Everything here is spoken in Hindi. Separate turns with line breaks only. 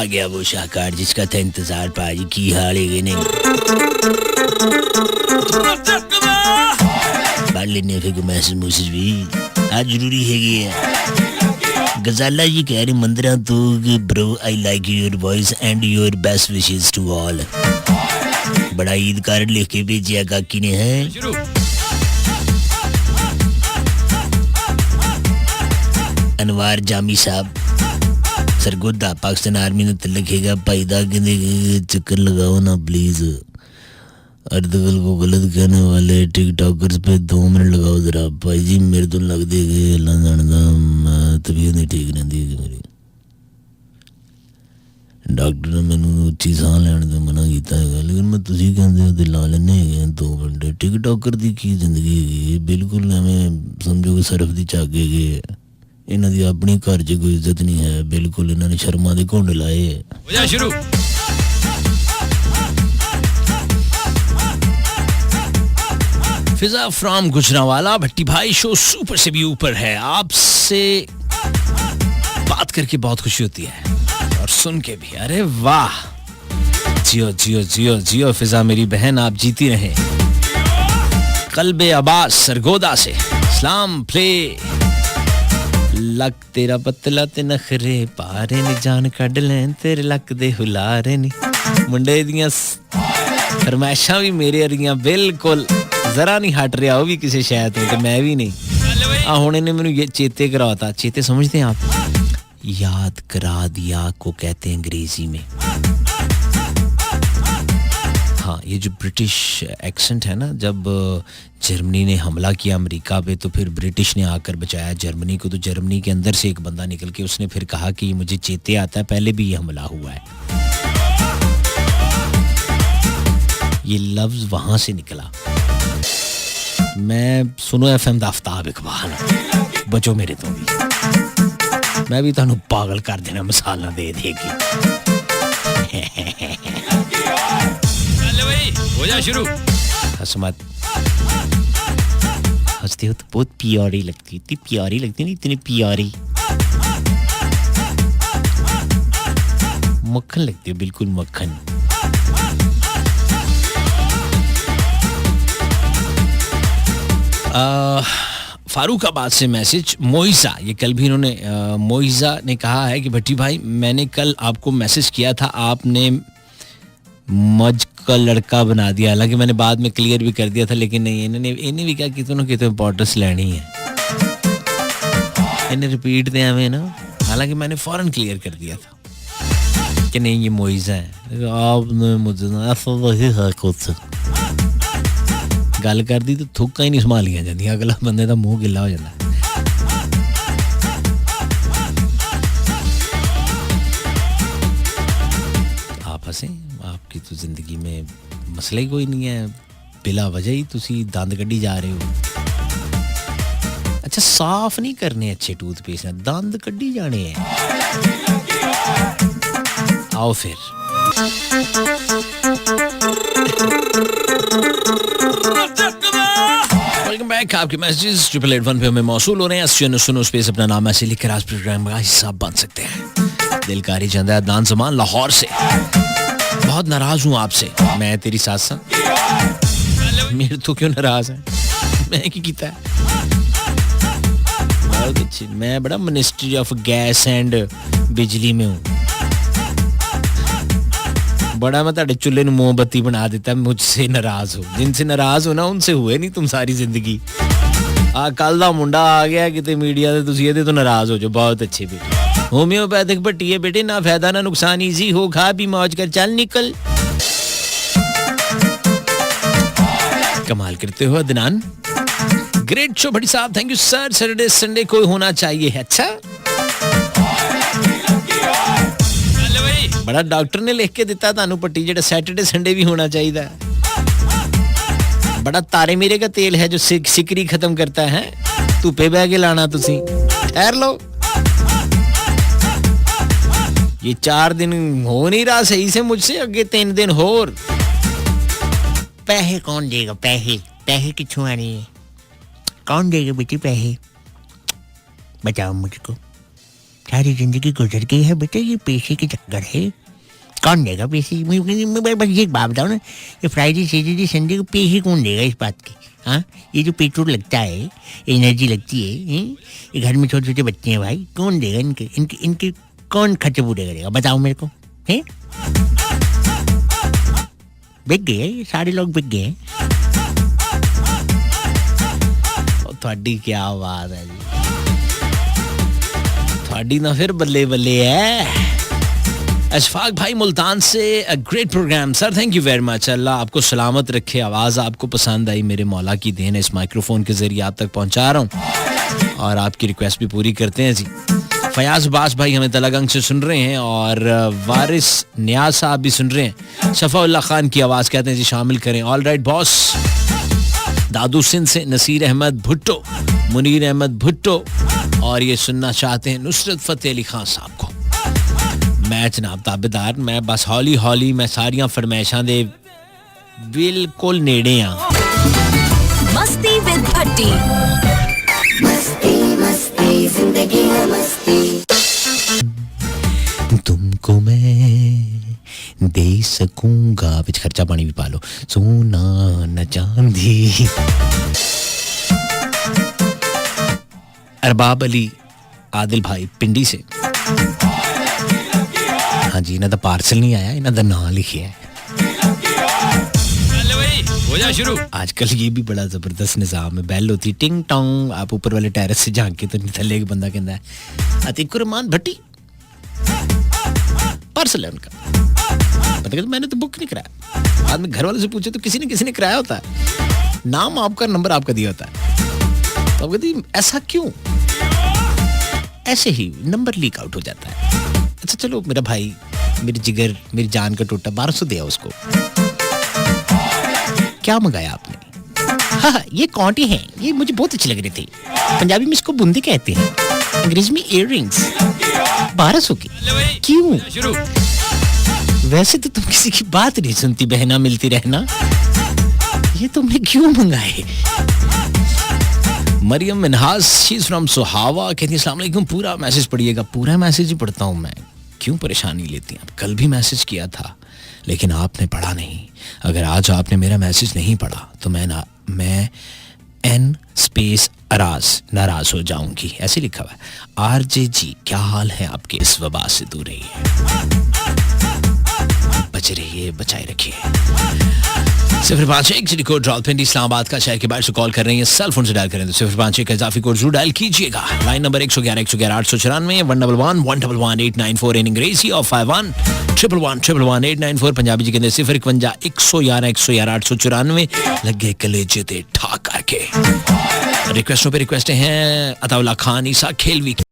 आ गया वो शाहकार जिसका था इंतजार पाजी की हाल है नहीं पढ़ लेने फिर मैसेज भी आज जरूरी है ये गजाला ये कह रहे मंदिरा तो bro I like your voice and your best wishes to all बड़ा ईद कार्ड लिख के भेजिया काकी ने है अनवार जामी साहब सरगोदा पाकिस्तान आर्मी ने लिखेगा पैदा के चक्कर लगाओ ना प्लीज अर्दगल को गलत कहने वाले टिकटॉकर्स पे 2 मिनट लगाओ जरा भाई जी मेरे तो लगते कि अल्लाह जानदा तबीयत नहीं ठीक रहती मेरी डॉक्टर ने मैंने उच्ची साह लैण तो मना किया है लेकिन मैं तुसी कहंदे हो ते ला लेने है 2 मिनट टिकटॉकर दी की जिंदगी है बिल्कुल एवें समझो कि सरफ दी चागे गए इन्हां दी अपनी घर च कोई इज्जत नहीं है बिल्कुल इन्हां ने शर्मा दे घुंड लाए हो जा शुरू फिजा फ्रॉम गुजरावाला भट्टी भाई शो सुपर से भी ऊपर है आपसे बात करके बहुत खुशी होती है और सुन के भी अरे वाह जियो जियो जियो जियो फिजा मेरी बहन आप जीती रहे कल्बे अब्बास सरगोदा से सलाम प्ले लक तेरा पतला ते नखरे पारे नी जान कढ लैन तेरे लक दे हुलारे नी मुंडे दियां फरमाइशां भी मेरे अरियां बिल्कुल जरा नहीं हट रहा वो भी किसी शायद तो मैं भी नहीं हुण इन्हें मैनू ये चेते कराता चेते समझते हैं आप याद करा दिया को कहते हैं अंग्रेजी में हाँ ये जो ब्रिटिश एक्सेंट है ना जब जर्मनी ने हमला किया अमेरिका पे तो फिर ब्रिटिश ने आकर बचाया जर्मनी को तो जर्मनी के अंदर से एक बंदा निकल के उसने फिर कहा कि मुझे चेते आता है पहले भी ये हमला हुआ है ये लफ्ज वहां से निकला मैं सुनो एफएम दा आफ्ताब इकबाल बचो मेरे तो भी मैं भी तानू पागल कर देना मिसाल दे देगी चल भाई हो जा शुरू हंस मत हंसते हो तो बहुत प्यारी लगती इतनी प्यारी लगती नहीं इतनी प्यारी मक्खन लगती है बिल्कुल मक्खन फारूकाबाद से मैसेज मोइजा ये कल भी इन्होंने मोइजा ने कहा है कि भट्टी भाई मैंने कल आपको मैसेज किया था आपने मज का लड़का बना दिया हालांकि मैंने बाद में क्लियर भी कर दिया था लेकिन नहीं इन्हें भी कहा कि तो इंपॉर्टेंस लेनी है इन्हें रिपीट दे हमें ना हालांकि मैंने फौरन क्लियर कर दिया था कि नहीं ये मोइजा है आपने मुझे ऐसा वही है कुछ गल कर दी तो थुक्का ही नहीं संभालियां जांदियां अगला बंदे दा मुंह गिला हो जाता आप हंसे आपकी तो जिंदगी में मसला ही कोई नहीं है बिला वजह ही तुसी दंद कड्डी जा रहे हो अच्छा साफ नहीं करने अच्छे टूथपेस्ट से दंद कड्डी जाने हैं आओ फिर वेलकम बैक आपके मैसेजेस 881 पे हमें मौसूल हो रहे हैं सुनो स्पेस अपना नाम ऐसे लिखकर आज प्रोग्राम का हिस्सा बन सकते हैं दिलकारी चंदा दान जमान लाहौर से बहुत नाराज हूँ आपसे मैं तेरी सासा मेरे तो क्यों नाराज है मैं की कीता है बहुत अच्छी मैं बड़ा मिनिस्ट्री ऑफ गैस एंड बिजली में हूँ बड़ा मैं ताड़े चुल्हे ने मोमबत्ती बना देता मुझसे नाराज हो जिनसे नाराज हो ना उनसे हुए नहीं तुम सारी जिंदगी कल दा मुंडा आ गया किते मीडिया ते तुसी एदे तो नाराज हो जो बहुत अच्छे बेटे होम्योपैथिक भट्टी है बेटे ना फायदा ना नुकसान इजी हो खा भी मौज कर चल निकल कमाल करते हो अदनान ग्रेट शो भट्टी साहब thank you sir Saturday Sunday कोई होना चाहिए अच्छा बड़ा डॉक्टर ने लिख के दिता तानू पट्टी जेड़ा सैटरडे संडे भी होना चाहिए बड़ा तारे मीरे का तेल है जो सिकरी खत्म करता है धुपे बह के लाना तुसी ठहर लो ये 4 दिन हो नहीं रहा सही से मुझसे अगे 3 दिन होर पैसे कौन देगा पैसे किथों आने कौन देगा बेटी पैसे बताओ मुझको
सारी जिंदगी गुजर गई है बेटा, ये पैसे के चक्कर है। कौन देगा पैसे? मैं बस ये बात बताओ ना, ये फ्राइडे सैटरडे संडे को पैसे कौन देगा इस बात के? हाँ, ये जो पेट्रोल लगता है, एनर्जी लगती है, ये घर में छोटे छोटे बच्चे हैं भाई, कौन देगा इनके इनके इनके कौन खर्चे पूरे करेगा? बताओ मेरे को। हैं, बिक गए ये सारे लोग, बिक गए।
थोड़ी क्या आवाज है जी, थोड़ी ना फिर बल्ले बल्ले है। अशफाक भाई मुल्तान से, a great program sir, thank you very much. अल्लाह आपको सलामत रखे। आवाज़ आपको पसंद आई, मेरे मौला की देन है, इस माइक्रोफोन के जरिए आप तक पहुंचा रहा हूँ और आपकी रिक्वेस्ट भी पूरी करते हैं जी। फयाज बास भाई हमें तलागंग से सुन रहे हैं और वारिस नियाज साहब भी सुन रहे हैं। शफाउल्लाह खान की आवाज़ कहते हैं जी शामिल करें। All right boss. Dadu Sindh से नसीर अहमद भुट्टो, मुनीर अहमद भुट्टो और ये सुनना चाहते हैं नुसरत फतेह अली खान साहब को। मैं जनाब ताबेदार, मैं बस हौली हौली मैं सारियां फरमाइशां दे बिल्कुल नेड़े आ।
मस्ती विद भट्टी, मस्ती मस्ती जिंदगी है मस्ती।
तुमको मैं दे सकूंगा, बिच खर्चा पानी भी पालो, सोना न चांदी। अरबाब अली आदिल भाई पिंडी से, हाँ जी, इन्हों का पार्सल नहीं आया, इन्हों का नाम लिखे है। हो जा शुरू। आजकल ये भी बड़ा जबरदस्त निजाम है, बेल होती टिंग टोंग, आप ऊपर वाले टेरेस से झांक के तो थल्ले एक बंदा कहता है अतीक रहमान भट्टी, पार्सल है उनका। मतलब मैंने तो बुक नहीं कराया, बाद में घर वालों से पूछे तो किसी ने कराया होता है, नाम आपका, नंबर आपका दिया होता है, तो कहती ऐसा क्यों? ऐसे ही नंबर लीक आउट हो जाता है। अच्छा चलो, मेरा भाई, मेरी जिगर, मेरी जान का टोटा, 1200 दिया उसको। क्या मंगाया आपने? हाँ, ये कौंटे हैं, ये मुझे बहुत अच्छी लग रही थी, पंजाबी में इसको बूंदी कहते हैं, अंग्रेजी में इयररिंग्स, 1200 की। क्यों? वैसे तो तुम किसी की बात नहीं सुनती, बहना मिलती रहना, ये तुमने क्यों मंगाए? Maryam Minhas, she is from Sohawa, कहती है अस्सलाम वालेकुम, पूरा मैसेज पढ़िएगा। पूरा मैसेज ही पढ़ता हूँ मैं, क्यों परेशानी लेती हैं? कल भी मैसेज किया था लेकिन आपने पढ़ा नहीं। अगर आज आपने मेरा मैसेज नहीं पढ़ा तो मैं एन स्पेस अराज नाराज हो जाऊंगी, ऐसे लिखा हुआ है। आरजे जी, क्या हाल है आपके? इस वबा से दूर रहिए, बच रहिए, बचाए रखिए। 051 सिटी कोड रावलपिंडी इस्लामाबाद का शहर के बाहर से कॉल कर रही है, सेल फोन से डायल करें तो 051 का इजाफी कोड जरूर डायल कीजिएगा। लाइन नंबर 111 111 894 111 111 894 इन अंग्रेजी और 51 111 111 894 पंजाबी जी कहते 051 111 111 894 लगे कलेजे ते ठा करके। रिक्वेस्टों पे रिक्वेस्ट हैं। अताउल्लाह खान ईसा खेलवी